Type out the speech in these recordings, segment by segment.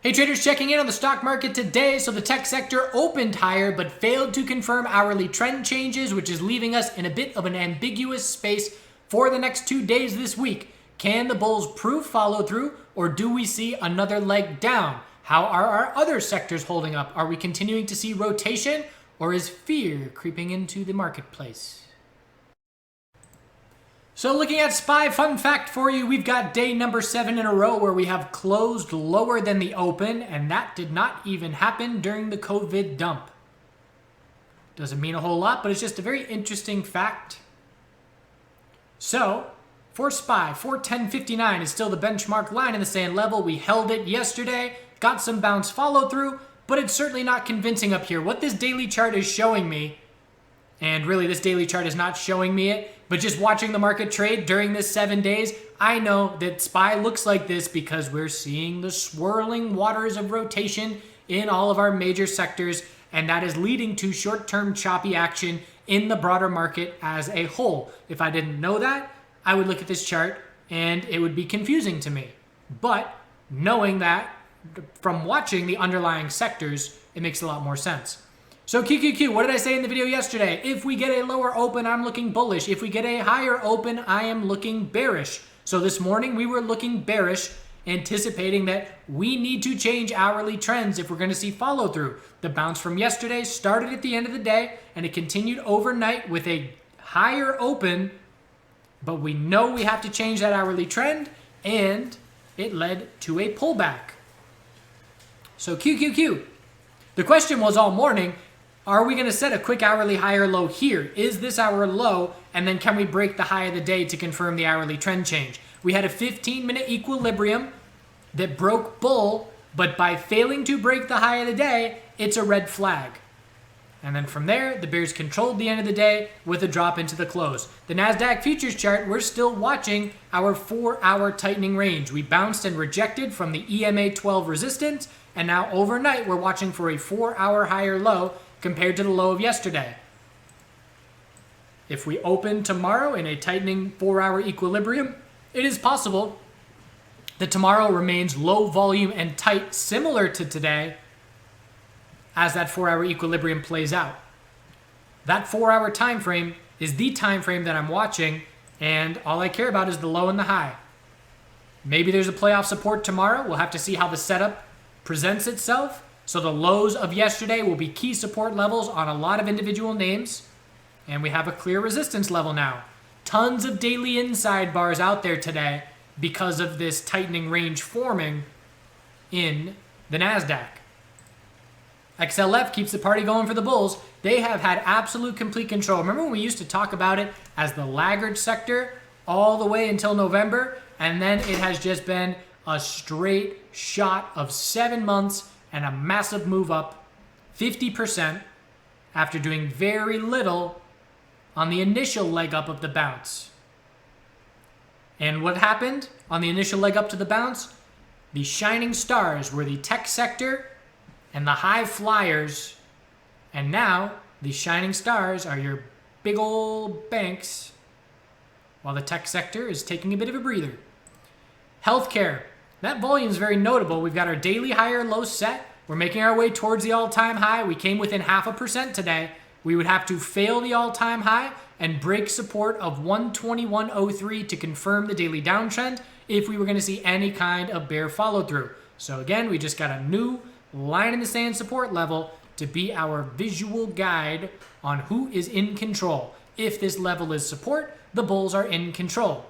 Hey traders, checking in on the stock market today. So the tech sector opened higher but failed to confirm hourly trend changes, which is leaving us in a bit of an ambiguous space for the next 2 days this week. Can the bulls prove follow through, or do we see another leg down? How are our other sectors holding up? Are we continuing to see rotation, or is fear creeping into the marketplace? So looking at SPY, fun fact for you, we've got day number 7 in a row where we have closed lower than the open, and that did not even happen during the COVID dump. Doesn't mean a whole lot, but it's just a very interesting fact. So for SPY, 410.59 is still the benchmark line in the sand level. We held it yesterday, got some bounce follow through, but it's certainly not convincing up here. What this daily chart is showing me, and really this daily chart is not showing me it, but just watching the market trade during this 7 days, I know that SPY looks like this because we're seeing the swirling waters of rotation in all of our major sectors, and that is leading to short-term choppy action in the broader market as a whole. If I didn't know that, I would look at this chart and it would be confusing to me. But knowing that from watching the underlying sectors, it makes a lot more sense. So QQQ, what did I say in the video yesterday? If we get a lower open, I'm looking bullish. If we get a higher open, I am looking bearish. So this morning we were looking bearish, anticipating that we need to change hourly trends if we're going to see follow through. The bounce from yesterday started at the end of the day and it continued overnight with a higher open, but we know we have to change that hourly trend, and it led to a pullback. So QQQ, the question was all morning, are we going to set a quick hourly high or low here? Is this our low? And then can we break the high of the day to confirm the hourly trend change? We had a 15-minute equilibrium that broke bull, but by failing to break the high of the day, it's a red flag. And then from there, the bears controlled the end of the day with a drop into the close. The Nasdaq futures chart, we're still watching our 4-hour tightening range. We bounced and rejected from the EMA 12 resistance, and now overnight we're watching for a 4-hour higher low compared to the low of yesterday. If we open tomorrow in a tightening 4-hour equilibrium, it is possible that tomorrow remains low volume and tight similar to today as that 4-hour equilibrium plays out. That 4-hour time frame is the time frame that I'm watching, and all I care about is the low and the high. Maybe there's a playoff support tomorrow. We'll have to see how the setup presents itself. So the lows of yesterday will be key support levels on a lot of individual names. And we have a clear resistance level now. Tons of daily inside bars out there today because of this tightening range forming in the Nasdaq. XLF keeps the party going for the bulls. They have had absolute complete control. Remember when we used to talk about it as the laggard sector all the way until November? And then it has just been a straight shot of 7 months and a massive move up, 50%, after doing very little on the initial leg up of the bounce. And what happened on the initial leg up to the bounce? The shining stars were the tech sector and the high flyers, and now the shining stars are your big old banks, while the tech sector is taking a bit of a breather. Healthcare. That volume is very notable. We've got our daily higher low set. We're making our way towards the all-time high. We came within 0.5% today. We would have to fail the all-time high and break support of 121.03 to confirm the daily downtrend if we were going to see any kind of bear follow-through. So again, we just got a new line in the sand support level to be our visual guide on who is in control. If this level is support, the bulls are in control.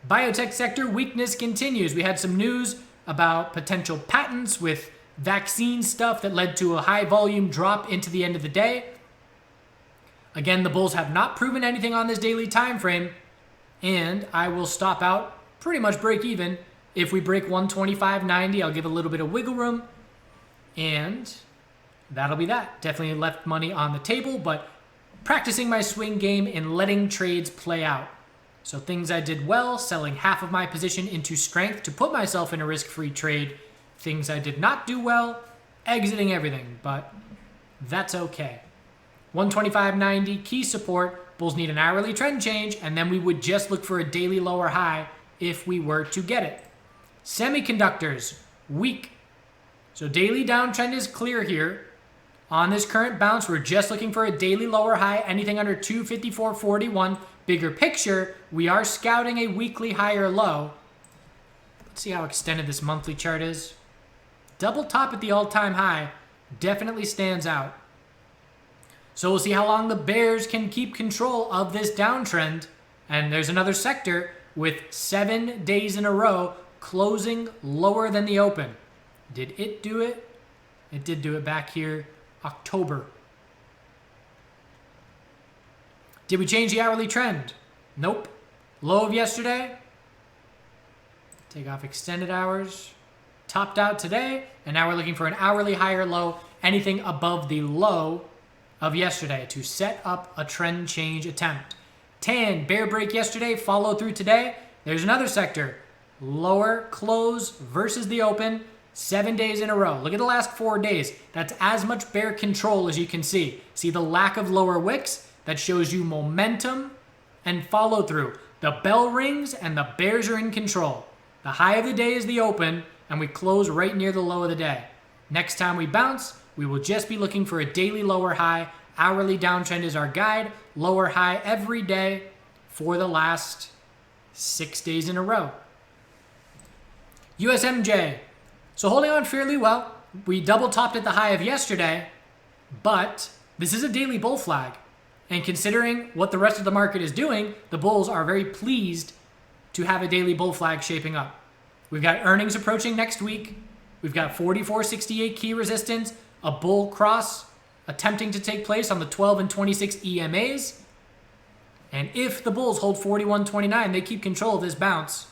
Biotech sector weakness continues. We had some news about potential patents with vaccine stuff that led to a high volume drop into the end of the day. Again, the bulls have not proven anything on this daily time frame, and I will stop out, pretty much break even. If we break 125.90, I'll give a little bit of wiggle room, and that'll be that. Definitely left money on the table, but practicing my swing game and letting trades play out. So things I did well, selling half of my position into strength to put myself in a risk-free trade. Things I did not do well, exiting everything, but that's okay. 125.90, key support. Bulls need an hourly trend change, and then we would just look for a daily lower high if we were to get it. Semiconductors, weak. So daily downtrend is clear here. On this current bounce, we're just looking for a daily lower high, anything under 254.41. Bigger picture, we are scouting a weekly higher low. Let's see how extended this monthly chart is. Double top at the all-time high definitely stands out. So we'll see how long the bears can keep control of this downtrend. And there's another sector with 7 days in a row closing lower than the open. Did it do it? It did do it back here, October. Did we change the hourly trend? Nope. Low of yesterday. Take off extended hours. Topped out today, and now we're looking for an hourly higher low, anything above the low of yesterday to set up a trend change attempt. Tan, bear break yesterday, follow through today. There's another sector. Lower close versus the open, 7 days in a row. Look at the last 4 days. That's as much bear control as you can see. See the lack of lower wicks? That shows you momentum and follow through. The bell rings and the bears are in control. The high of the day is the open, and we close right near the low of the day. Next time we bounce, we will just be looking for a daily lower high. Hourly downtrend is our guide. Lower high every day for the last 6 days in a row. USMJ. So holding on fairly well. We double topped at the high of yesterday, but this is a daily bull flag. And considering what the rest of the market is doing, the bulls are very pleased to have a daily bull flag shaping up. We've got earnings approaching next week. We've got 44.68 key resistance, a bull cross attempting to take place on the 12 and 26 EMAs. And if the bulls hold 41.29, they keep control of this bounce.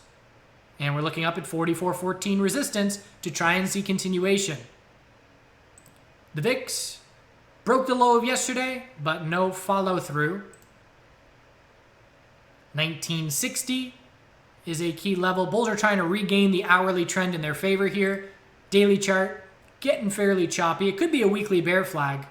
And we're looking up at 44.14 resistance to try and see continuation. The VIX broke the low of yesterday, but no follow through. 1960 is a key level. Bulls are trying to regain the hourly trend in their favor here. Daily chart getting fairly choppy. It could be a weekly bear flag.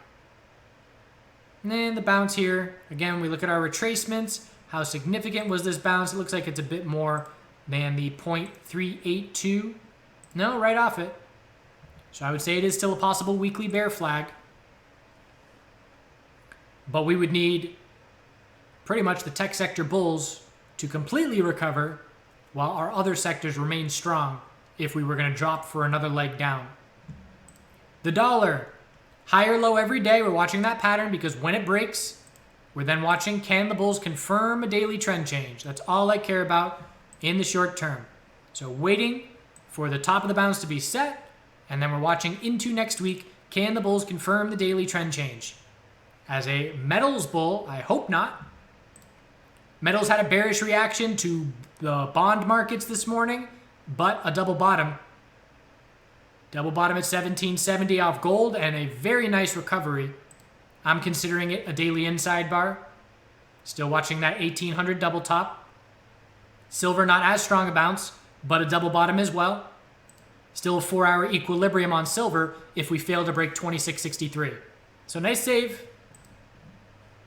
And then the bounce here. Again, we look at our retracements. How significant was this bounce? It looks like it's a bit more than the 0.382. No, right off it. So I would say it is still a possible weekly bear flag. But we would need pretty much the tech sector bulls to completely recover while our other sectors remain strong if we were going to drop for another leg down. The dollar, higher low every day. We're watching that pattern because when it breaks, we're then watching, can the bulls confirm a daily trend change? That's all I care about in the short term. So waiting for the top of the bounce to be set, and then we're watching into next week, can the bulls confirm the daily trend change? As a metals bull, I hope not. Metals had a bearish reaction to the bond markets this morning, but a double bottom. Double bottom at 1770 off gold and a very nice recovery. I'm considering it a daily inside bar. Still watching that 1800 double top. Silver not as strong a bounce, but a double bottom as well. Still a 4-hour equilibrium on silver if we fail to break 2663. So nice save.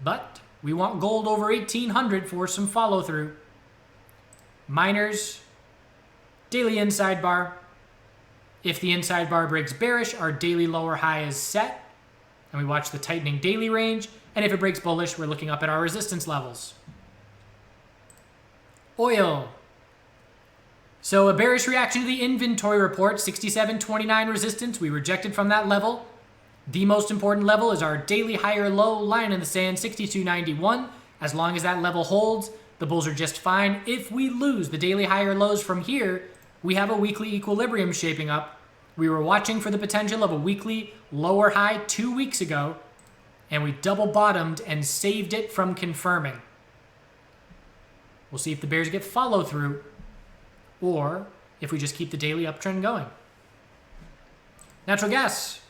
But we want gold over 1800 for some follow through. Miners, daily inside bar. If the inside bar breaks bearish, our daily lower high is set. And we watch the tightening daily range. And if it breaks bullish, we're looking up at our resistance levels. Oil. So a bearish reaction to the inventory report, 67.29 resistance. We rejected from that level. The most important level is our daily higher low line in the sand, 62.91. As long as that level holds, the bulls are just fine. If we lose the daily higher lows from here, we have a weekly equilibrium shaping up. We were watching for the potential of a weekly lower high 2 weeks ago, and we double bottomed and saved it from confirming. We'll see if the bears get follow through or if we just keep the daily uptrend going. Natural gas.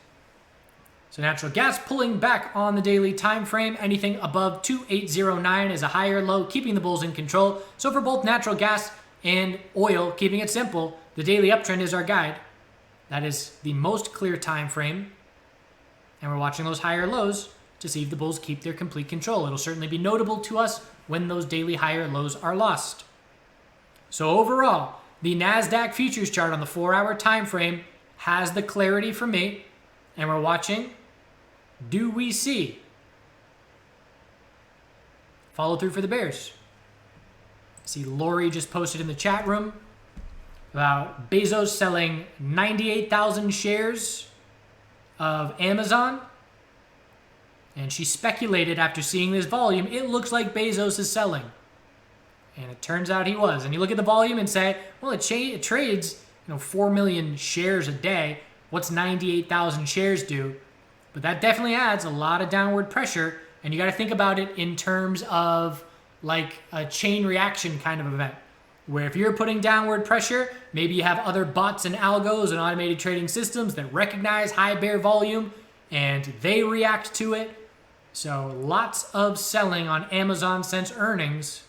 So natural gas pulling back on the daily time frame. Anything above 2809 is a higher low, keeping the bulls in control. So for both natural gas and oil, keeping it simple, the daily uptrend is our guide. That is the most clear time frame. And we're watching those higher lows to see if the bulls keep their complete control. It'll certainly be notable to us when those daily higher lows are lost. So overall, the Nasdaq futures chart on the 4-hour time frame has the clarity for me, and we're watching. Do we see follow through for the bears? See, Lori just posted in the chat room about Bezos selling 98,000 shares of Amazon. And she speculated after seeing this volume, it looks like Bezos is selling. And it turns out he was. And you look at the volume and say, well, it trades 4 million shares a day. What's 98,000 shares do? But that definitely adds a lot of downward pressure. And you got to think about it in terms of like a chain reaction kind of event, where if you're putting downward pressure, maybe you have other bots and algos and automated trading systems that recognize high bear volume and they react to it. So lots of selling on Amazon since earnings.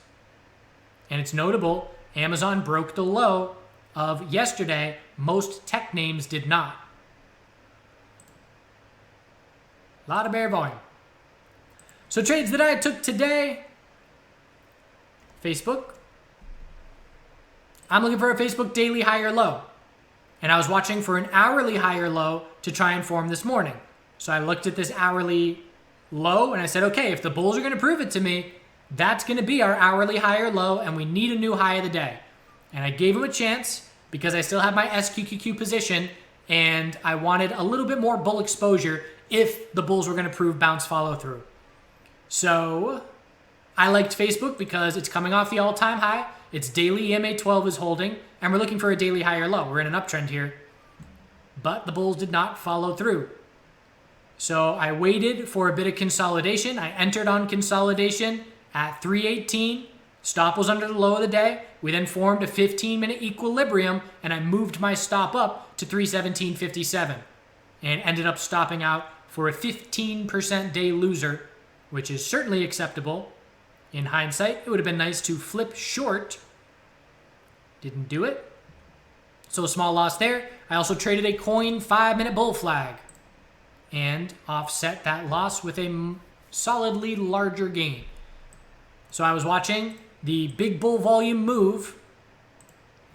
And it's notable, Amazon broke the low of yesterday. Most tech names did not. A lot of bear volume. So trades that I took today, Facebook. I'm looking for a Facebook daily high or low. And I was watching for an hourly high or low to try and form this morning. So I looked at this hourly low and I said, okay, if the bulls are going to prove it to me, that's going to be our hourly high or low, and we need a new high of the day. And I gave him a chance because I still have my SQQQ position and I wanted a little bit more bull exposure if the bulls were going to prove bounce follow through. So I liked Facebook because it's coming off the all-time high. Its daily EMA 12 is holding, and we're looking for a daily high or low. We're in an uptrend here. But the bulls did not follow through. So I waited for a bit of consolidation. I entered on consolidation at 318. Stop was under the low of the day. We then formed a 15-minute equilibrium, and I moved my stop up to 317.57 and ended up stopping out for a 15% day loser, which is certainly acceptable. In hindsight, it would have been nice to flip short. Didn't do it. So a small loss there. I also traded a coin 5-minute bull flag and offset that loss with a solidly larger gain. So I was watching the big bull volume move.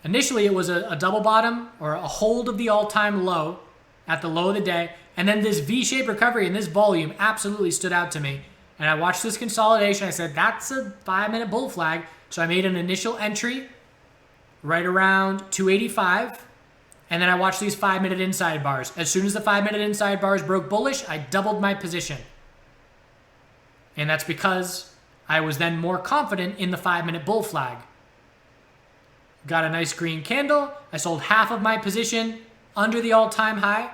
Initially, it was a double bottom or a hold of the all-time low at the low of the day. And then this V-shaped recovery and this volume absolutely stood out to me. And I watched this consolidation. I said, that's a 5-minute bull flag. So I made an initial entry right around 285. And then I watched these 5-minute inside bars. As soon as the 5-minute inside bars broke bullish, I doubled my position. And that's because I was then more confident in the 5-minute bull flag. Got a nice green candle. I sold half of my position under the all-time high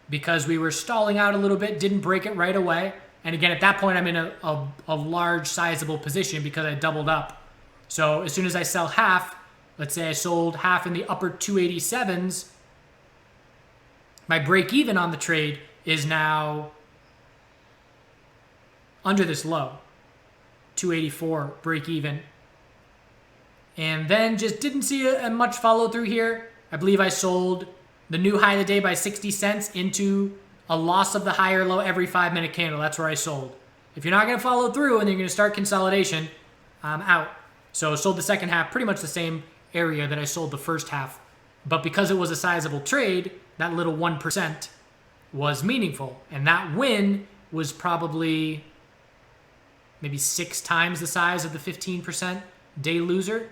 because we were stalling out a little bit, didn't break it right away. And again, at that point, I'm in a large, sizable position because I doubled up. So as soon as I sell half, let's say I sold half in the upper 287s, my break even on the trade is now under this low, 284 break even. And then just didn't see a much follow through here. I believe I sold the new high of the day by 60 cents into a loss of the high or low every 5-minute candle. That's where I sold. If you're not going to follow through and you're going to start consolidation, I'm out. So I sold the second half, pretty much the same area that I sold the first half. But because it was a sizable trade, that little 1% was meaningful. And that win was probably maybe 6 times the size of the 15% day loser.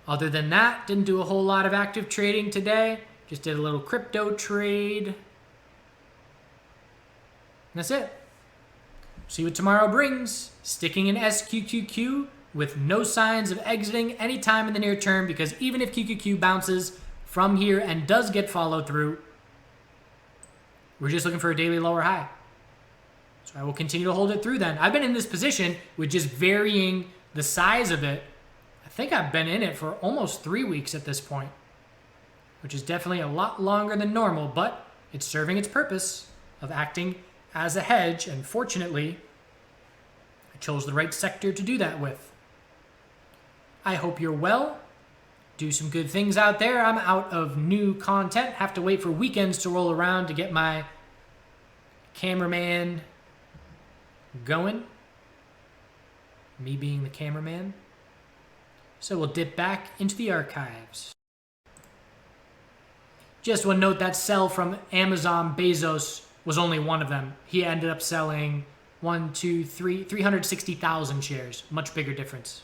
Other than that, didn't do a whole lot of active trading today. Just did a little crypto trade. And that's it. See what tomorrow brings. Sticking in SQQQ with no signs of exiting anytime in the near term, because even if QQQ bounces from here and does get follow through, we're just looking for a daily lower high. So I will continue to hold it through then. I've been in this position with just varying the size of it. I think I've been in it for almost 3 weeks at this point, which is definitely a lot longer than normal, but it's serving its purpose of acting as a hedge, and fortunately, I chose the right sector to do that with. I hope you're well. Do some good things out there. I'm out of new content. Have to wait for weekends to roll around to get my cameraman going. Me being the cameraman. So we'll dip back into the archives. Just one note, that sell from Amazon Bezos was only one of them. He ended up selling 360,000 shares. Much bigger difference.